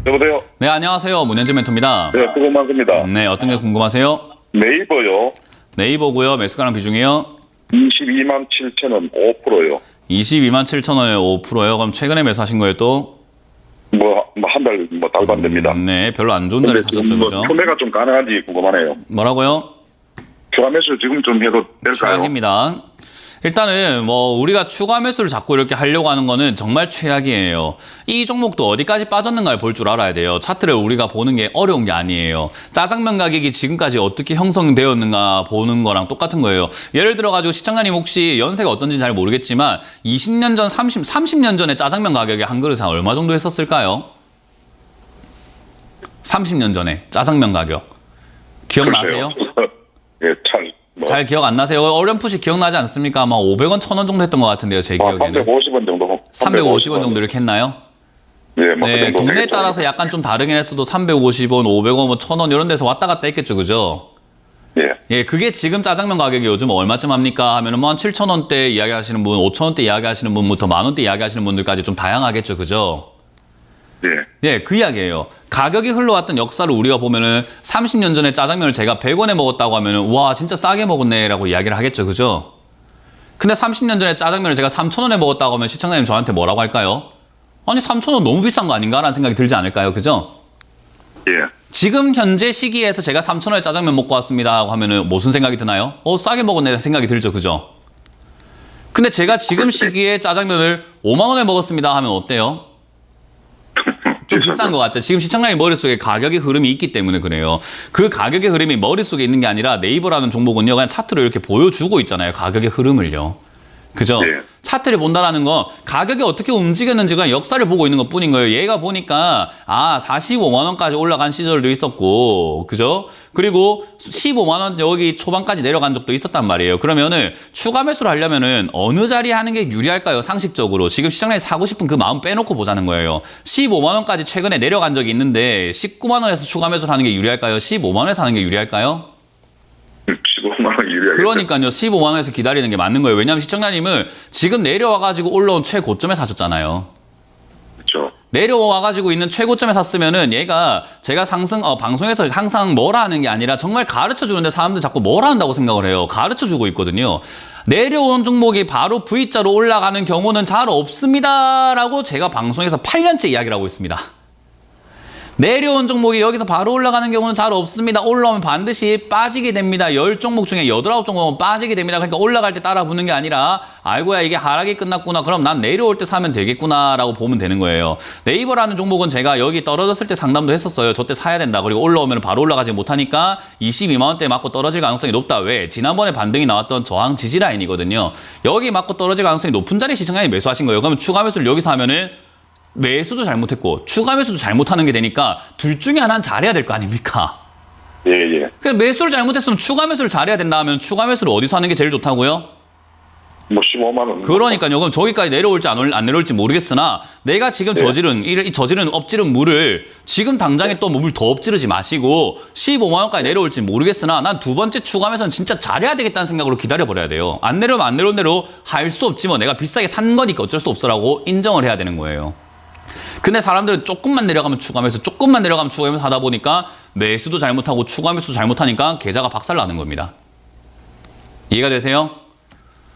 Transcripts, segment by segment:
여보세요? 네, 안녕하세요. 문현진 멘토입니다. 네, 수고많습니다. 네, 어떤 게 궁금하세요? 네이버요. 네이버고요. 매수가랑 비중이요? 22만 7천 원, 5%요. 22만 7천 원에 5%요. 그럼 최근에 매수하신 거예요, 또? 한 달, 달도 안 됩니다. 네, 별로 안 좋은 자리에 사셨죠, 그죠? 투매가 좀 가능한지 궁금하네요. 뭐라고요? 추가 매수 지금 좀 해도 될까요? 최악입니다. 일단은 우리가 추가 매수를 자꾸 이렇게 하려고 하는 거는 정말 최악이에요. 이 종목도 어디까지 빠졌는가를 볼 줄 알아야 돼요. 차트를 우리가 보는 게 어려운 게 아니에요. 짜장면 가격이 지금까지 어떻게 형성되었는가 보는 거랑 똑같은 거예요. 예를 들어가지고 시청자님 혹시 연세가 어떤지 잘 모르겠지만 20년 전, 30년 전에 짜장면 가격이 한 그릇에 얼마 정도 했었을까요? 30년 전에 짜장면 가격. 기억나세요? 예, 잘 기억 안 나세요? 어렴풋이 기억나지 않습니까? 아마 500원, 1000원 정도 했던 것 같은데요, 제 기억에는. 350원 정도. 350원 정도 이렇게 했나요? 네, 네, 동네에 따라서 약간 좀 다르긴 했어도 350원, 500원, 1000원 이런 데서 왔다 갔다 했겠죠, 그죠? 예, 그게 지금 짜장면 가격이 요즘 얼마쯤 합니까? 하면은 한 7,000원대 이야기하시는 분, 5,000원대 이야기하시는 분부터 만원대 이야기하시는 분들까지 좀 다양하겠죠, 그죠? 네, 그 이야기예요. 가격이 흘러왔던 역사를 우리가 보면은 30년 전에 짜장면을 제가 100원에 먹었다고 하면은 와 진짜 싸게 먹었네라고 이야기를 하겠죠, 그죠? 근데 30년 전에 짜장면을 제가 3,000원에 먹었다고 하면 시청자님 저한테 뭐라고 할까요? 아니 3,000원 너무 비싼 거 아닌가라는 생각이 들지 않을까요, 그죠? 예. 지금 현재 시기에서 제가 3,000원에 짜장면 먹고 왔습니다 하면은 무슨 생각이 드나요? 싸게 먹었네 생각이 들죠, 그죠? 근데 제가 지금 시기에 짜장면을 5만 원에 먹었습니다 하면 어때요? 좀 비싼 것 같죠. 지금 시청자님 머릿속에 가격의 흐름이 있기 때문에 그래요. 그 가격의 흐름이 머릿속에 있는 게 아니라 네이버라는 종목은요. 그냥 차트로 이렇게 보여주고 있잖아요. 가격의 흐름을요. 그죠? 네. 차트를 본다라는 건 가격이 어떻게 움직였는지 그냥 역사를 보고 있는 것 뿐인 거예요. 얘가 보니까 45만 원까지 올라간 시절도 있었고 그죠? 그리고 15만 원 여기 초반까지 내려간 적도 있었단 말이에요. 그러면은 추가 매수를 하려면은 어느 자리에 하는 게 유리할까요? 상식적으로. 지금 시장에 사고 싶은 그 마음 빼놓고 보자는 거예요. 15만 원까지 최근에 내려간 적이 있는데 19만 원에서 추가 매수를 하는 게 유리할까요? 15만 원에서 하는 게 유리할까요? 15만 원 유리하겠다. 그러니까요. 15만 원에서 기다리는 게 맞는 거예요. 왜냐하면 시청자님은 지금 내려와가지고 올라온 최고점에 사셨잖아요. 그렇죠. 내려와가지고 있는 최고점에 샀으면은 얘가 제가 방송에서 항상 뭐라 하는 게 아니라 정말 가르쳐 주는데 사람들 자꾸 뭐라 한다고 생각을 해요. 가르쳐 주고 있거든요. 내려온 종목이 바로 V자로 올라가는 경우는 잘 없습니다라고 제가 방송에서 8년째 이야기를 하고 있습니다. 내려온 종목이 여기서 바로 올라가는 경우는 잘 없습니다. 올라오면 반드시 빠지게 됩니다. 10종목 중에 8, 9종목은 빠지게 됩니다. 그러니까 올라갈 때 따라 붙는 게 아니라 아이고야 이게 하락이 끝났구나. 그럼 난 내려올 때 사면 되겠구나 라고 보면 되는 거예요. 네이버라는 종목은 제가 여기 떨어졌을 때 상담도 했었어요. 저때 사야 된다. 그리고 올라오면 바로 올라가지 못하니까 22만 원대 맞고 떨어질 가능성이 높다. 왜? 지난번에 반등이 나왔던 저항 지지 라인이거든요. 여기 맞고 떨어질 가능성이 높은 자리 시청자님이 매수하신 거예요. 그러면 추가 매수를 여기서 하면은 매수도 잘못했고 추가 매수도 잘못하는 게 되니까 둘 중에 하나는 잘해야 될 거 아닙니까? 예. 그래서 매수를 잘못했으면 추가 매수를 잘해야 된다 하면 추가 매수를 어디서 하는 게 제일 좋다고요? 15만 원. 그러니까요. 그럼 저기까지 내려올지 안 내려올지 모르겠으나 내가 지금 저지른 엎지른 물을 지금 당장에 또 물 더 엎지르지 마시고 15만 원까지 내려올지 모르겠으나 난 두 번째 추가 매수는 진짜 잘해야 되겠다는 생각으로 기다려버려야 돼요. 안 내려오면 안 내려온 대로 할 수 없지 뭐 내가 비싸게 산 거니까 어쩔 수 없어라고 인정을 해야 되는 거예요. 근데 사람들은 조금만 내려가면 추가 매수, 조금만 내려가면 추가 매수 하다 보니까 매수도 잘못하고 추가 매수도 잘못하니까 계좌가 박살나는 겁니다. 이해가 되세요?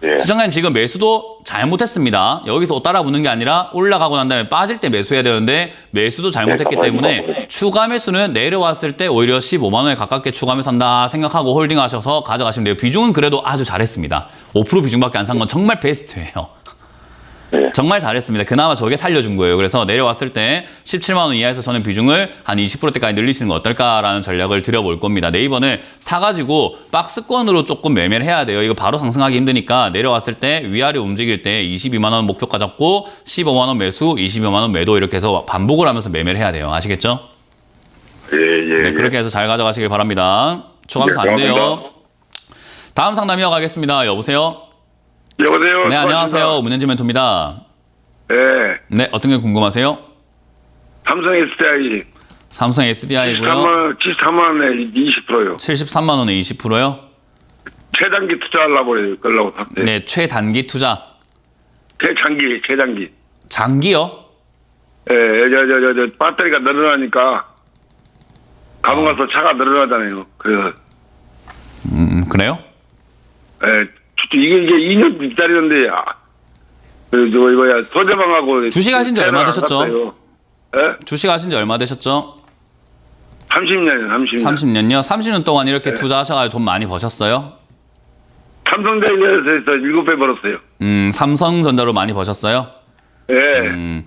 예. 시청자님 지금 매수도 잘못했습니다. 여기서 따라 붙는 게 아니라 올라가고 난 다음에 빠질 때 매수해야 되는데 매수도 잘못했기 때문에 추가 매수는 내려왔을 때 오히려 15만 원에 가깝게 추가 매수한다 생각하고 홀딩하셔서 가져가시면 돼요. 비중은 그래도 아주 잘했습니다. 5% 비중밖에 안 산 건 정말 베스트예요. 정말 잘했습니다. 그나마 저게 살려준 거예요. 그래서 내려왔을 때 17만 원 이하에서 저는 비중을 한 20%대까지 늘리시는 건 어떨까라는 전략을 드려볼 겁니다. 네이버는 사가지고 박스권으로 조금 매매를 해야 돼요. 이거 바로 상승하기 힘드니까 내려왔을 때 위아래 움직일 때 22만 원 목표가 잡고 15만 원 매수, 22만 원 매도 이렇게 해서 반복을 하면서 매매를 해야 돼요. 아시겠죠? 네, 그렇게 해서 잘 가져가시길 바랍니다. 추가하면서 안 돼요. 다음 상담 이어가겠습니다. 여보세요? 여보세요? 네, 안녕하세요. 문현진 멘토입니다. 네, 어떤 게 궁금하세요? 삼성 SDI. 삼성 SDI고요. 73만 원에 20%요. 73만 원에 20%요? 최단기 투자하려고 그러려고 샀대. 네, 최단기 투자. 최장기. 장기요? 배터리가 늘어나니까 가끔 가서 차가 늘어나잖아요. 그래서 그래요? 이게 2년 기다리는데 소재방하고 주식하신 지 얼마 안 되셨죠? 갔어요. 예? 주식하신 지 얼마 되셨죠? 30년이요. 30년요? 30년 동안 이렇게 투자하셔가지고 돈 많이 버셨어요? 삼성전자에서 7배 벌었어요. 삼성전자로 많이 버셨어요? 예.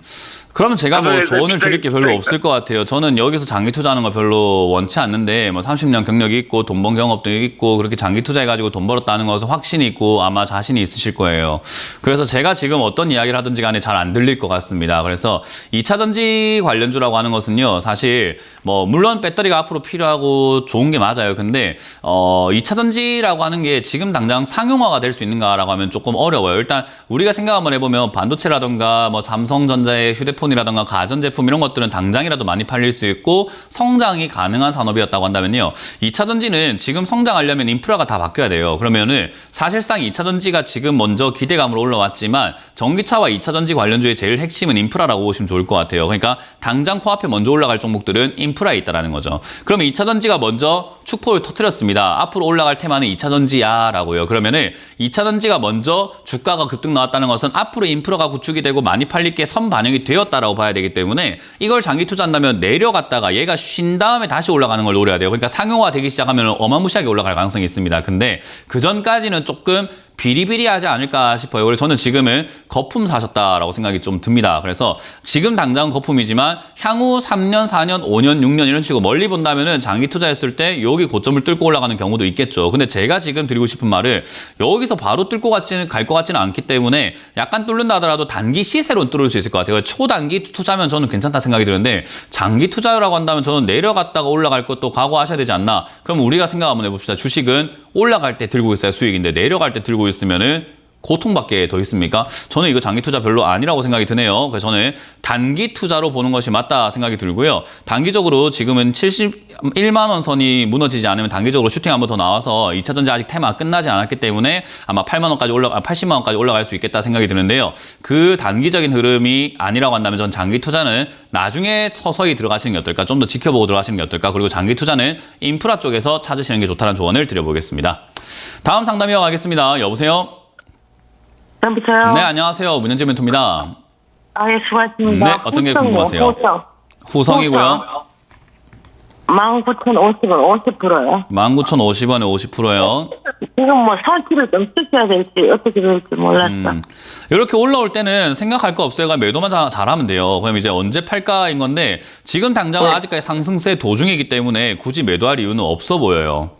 그러면 제가 뭐 삼성에서 조언을 드릴 게 별로 없을 것 같아요. 저는 여기서 장기 투자하는 거 별로 원치 않는데, 뭐 30년 경력이 있고 돈 번 경험도 있고 그렇게 장기 투자해가지고 돈 벌었다는 것은 확신이 있고 아마 자신이 있으실 거예요. 그래서 제가 지금 어떤 이야기를 하든지 간에 잘 안 들릴 것 같습니다. 그래서 2차 전지 관련주라고 하는 것은요, 사실 뭐 물론 배터리가 앞으로 필요하고 좋은 게 맞아요. 근데 2차 전지라고 하는 게 지금 당장 상용화가 될 수 있는가라고 하면 조금 어려워요. 일단 우리가 생각 한번 해보면 반도체라던가 뭐 삼성전자의 휴대폰이라던가 가전제품 이런 것들은 당장이라도 많이 팔릴 수 있고 성장이 가능한 산업이었다고 한다면요, 2차 전지는 지금 성장하려면 인프라가 다 바뀌어야 돼요. 그러면은 사실상 2차 전지가 지금 먼저 기대감으로 올라왔지만 전기차와 2차 전지 관련주의 제일 핵심은 인프라라고 보시면 좋을 것 같아요. 그러니까 당장 코앞에 먼저 올라갈 종목들은 인프라에 있다라는 거죠. 그러면 2차 전지가 먼저 축포를 터뜨렸습니다. 앞으로 올라갈 테마는 2차 전지야 라고요. 그러면은 2차 전지가 먼저 주가가 급등 나왔다는 것은 앞으로 인프라가 구축이 되고 많이 팔릴 게 선반영이 되었다라고 봐야 되기 때문에 이걸 장기 투자한다면 내려갔다가 얘가 쉰 다음에 다시 올라가는 걸 노려야 돼요. 그러니까 상용화 되기 시작하면 어마무시하게 올라갈 가능성이 있습니다. 근데 그 전까지는 조금 비리비리하지 않을까 싶어요. 그래서 저는 지금은 거품 사셨다라고 생각이 좀 듭니다. 그래서 지금 당장 거품이지만 향후 3년, 4년, 5년, 6년 이런 식으로 멀리 본다면은 장기 투자했을 때 여기 고점을 뚫고 올라가는 경우도 있겠죠. 근데 제가 지금 드리고 싶은 말은 여기서 바로 뚫고 갈 것 같지는 않기 때문에 약간 뚫는다 하더라도 단기 시세로 뚫을 수 있을 것 같아요. 초단기 투자면 저는 괜찮다 생각이 드는데 장기 투자라고 한다면 저는 내려갔다가 올라갈 것도 각오하셔야 되지 않나. 그럼 우리가 생각 한번 해봅시다. 주식은 올라갈 때 들고 있어야 수익인데 내려갈 때 들고 있으면은 고통밖에 더 있습니까? 저는 이거 장기 투자 별로 아니라고 생각이 드네요. 그래서 저는 단기 투자로 보는 것이 맞다 생각이 들고요. 단기적으로 지금은 71만 원 선이 무너지지 않으면 단기적으로 슈팅 한번 더 나와서 2차 전지 아직 테마 끝나지 않았기 때문에 아마 80만 원까지 올라갈 수 있겠다 생각이 드는데요. 그 단기적인 흐름이 아니라고 한다면 전 장기 투자는 나중에 서서히 들어가시는 게 어떨까? 좀 더 지켜보고 들어가시는 게 어떨까? 그리고 장기 투자는 인프라 쪽에서 찾으시는 게 좋다는 조언을 드려보겠습니다. 다음 상담 이어가겠습니다. 여보세요? 여보세요? 네, 안녕하세요. 문현재 멘토입니다. 아, 예, 수고하셨습니다. 네, 어떤 게 궁금하세요? 후성이고요. 19,050원 50%요. 19,050원에 50%요. 지금 뭐 선취를 좀 시켜야 될지 어떻게 될지 몰랐어. 이렇게 올라올 때는 생각할 거 없어요. 매도만 잘하면 돼요. 그럼 이제 언제 팔까인 건데 지금 당장은 아직까지 상승세 도중이기 때문에 굳이 매도할 이유는 없어 보여요.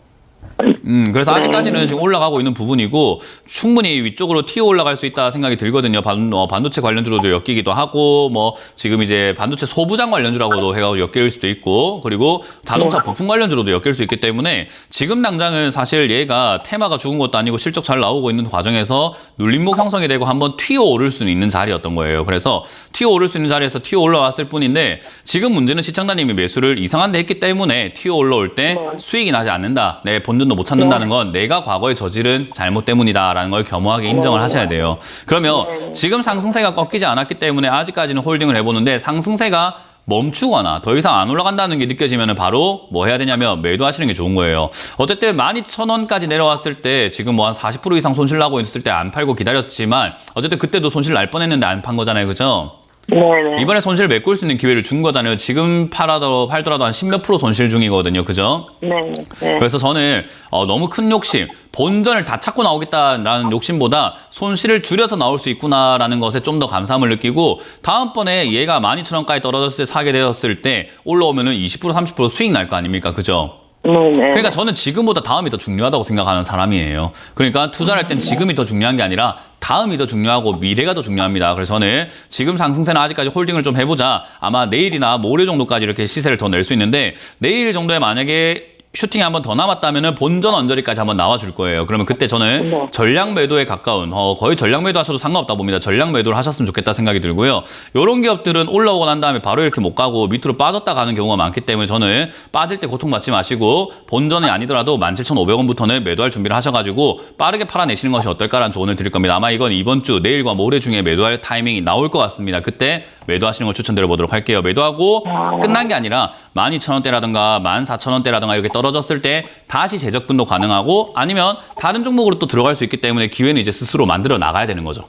그래서 아직까지는 지금 올라가고 있는 부분이고 충분히 위쪽으로 튀어 올라갈 수 있다 생각이 들거든요. 반도체 관련주로도 엮이기도 하고 뭐 지금 이제 반도체 소부장 관련주라고도 해가지고 엮일 수도 있고 그리고 자동차 부품 관련주로도 엮일 수 있기 때문에 지금 당장은 사실 얘가 테마가 죽은 것도 아니고 실적 잘 나오고 있는 과정에서 눌림목 형성이 되고 한번 튀어 오를 수는 있는 자리였던 거예요. 그래서 튀어 오를 수 있는 자리에서 튀어 올라왔을 뿐인데 지금 문제는 시청자님이 매수를 이상한 데 했기 때문에 튀어 올라올 때 수익이 나지 않는다. 내 본전도 못 찾는다는 건 내가 과거에 저지른 잘못 때문이다라는 걸 겸허하게 인정을 하셔야 돼요. 그러면 지금 상승세가 꺾이지 않았기 때문에 아직까지는 홀딩을 해보는데 상승세가 멈추거나 더 이상 안 올라간다는 게 느껴지면 바로 뭐 해야 되냐면 매도하시는 게 좋은 거예요. 어쨌든 12,000원까지 내려왔을 때 지금 뭐 한 40% 이상 손실 나고 있을 때 안 팔고 기다렸지만 어쨌든 그때도 손실 날 뻔했는데 안 판 거잖아요. 그죠? 네네. 이번에 손실 메꿀 수 있는 기회를 준 거잖아요. 지금 팔더라도 한 10몇 프로 손실 중이거든요. 그죠? 네. 그래서 저는 너무 큰 욕심, 본전을 다 찾고 나오겠다라는 욕심보다 손실을 줄여서 나올 수 있구나라는 것에 좀 더 감사함을 느끼고 다음번에 얘가 12,000원까지 떨어졌을 때 사게 되었을 때 올라오면은 20% 30% 수익 날 거 아닙니까? 그죠? 네네. 그러니까 저는 지금보다 다음이 더 중요하다고 생각하는 사람이에요. 그러니까 투자를 할 땐 지금이 더 중요한 게 아니라 다음이 더 중요하고 미래가 더 중요합니다. 그래서 저는 지금 상승세는 아직까지 홀딩을 좀 해보자. 아마 내일이나 모레 정도까지 이렇게 시세를 더 낼 수 있는데 내일 정도에 만약에 슈팅이 한 번 더 남았다면은 본전 언저리까지 한번 나와줄 거예요. 그러면 그때 저는 네. 전략 매도에 가까운 거의 전략 매도 하셔도 상관없다 봅니다. 전략 매도를 하셨으면 좋겠다 생각이 들고요. 이런 기업들은 올라오고 난 다음에 바로 이렇게 못 가고 밑으로 빠졌다 가는 경우가 많기 때문에 저는 빠질 때 고통받지 마시고 본전이 아니더라도 17,500원부터는 매도할 준비를 하셔가지고 빠르게 팔아내시는 것이 어떨까라는 조언을 드릴 겁니다. 아마 이건 이번 주 내일과 모레 중에 매도할 타이밍이 나올 것 같습니다. 그때 매도하시는 걸 추천드려 보도록 할게요. 매도하고 끝난 게 아니라 12,000원대라든가 14,000원대라든가 이렇게 떨어졌을 때 다시 재적분도 가능하고 아니면 다른 종목으로 또 들어갈 수 있기 때문에 기회는 이제 스스로 만들어 나가야 되는 거죠.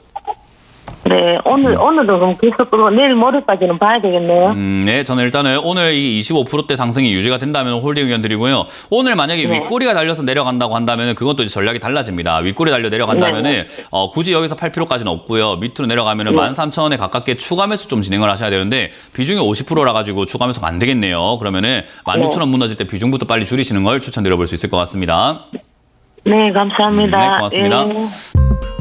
네, 오늘도 그럼 계속 끌고 내일 모레까지는 봐야 되겠네요. 네, 저는 일단은 오늘 이 25%대 상승이 유지가 된다면 홀딩 의견 드리고요. 오늘 만약에 네. 윗꼬리가 달려서 내려간다고 한다면 그건 또 이제 전략이 달라집니다. 윗꼬리 달려 내려간다면은 굳이 여기서 팔 필요까지는 없고요. 밑으로 내려가면은 13,000원에 가깝게 추가 매수 좀 진행을 하셔야 되는데 비중이 50%라 가지고 추가 매수가 안 되겠네요. 그러면은 16,000원 무너질 때 비중부터 빨리 줄이시는 걸 추천드려 볼 수 있을 것 같습니다. 네, 감사합니다. 네, 고맙습니다. 예.